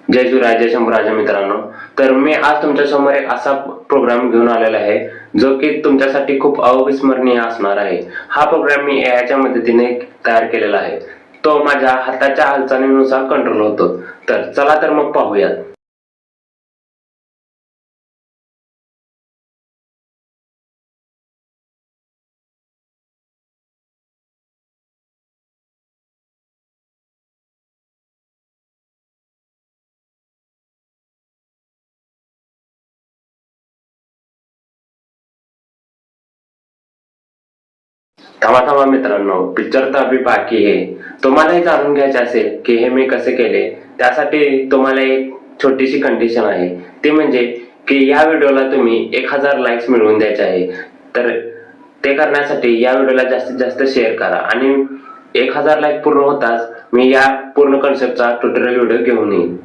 जय शिवराय, जय शंभूराजे मित्रांनो. तर मी आज तुमच्या समोर एक असा प्रोग्राम घेऊन आलेला आहे जो की तुमच्यासाठी खूप अविस्मरणीय असणार आहे. हा प्रोग्राम मी AI च्या मदतीने तयार केलेला आहे. तो माझ्या हाताच्या हालचालीनुसार कंट्रोल होतो. तर चला तर मग पाहूयात. थांबा थांबा मित्रांनो, पिक्चर तर अभी बाकी आहे. तुम्हाला हे जाणून घ्यायचे असेल की हे मी कसे केले, त्यासाठी तुम्हाला एक छोटीशी कंडिशन आहे. ती म्हणजे की या व्हिडिओला तुम्ही 1000 लाईक्स मिळवून द्यायचे आहे. तर ते करण्यासाठी या व्हिडिओला जास्तीत जास्त शेअर करा आणि 1000 लाईक पूर्ण होताच मी या पूर्ण कन्सेप्टचा ट्युटोरियल व्हिडिओ घेऊन येईन.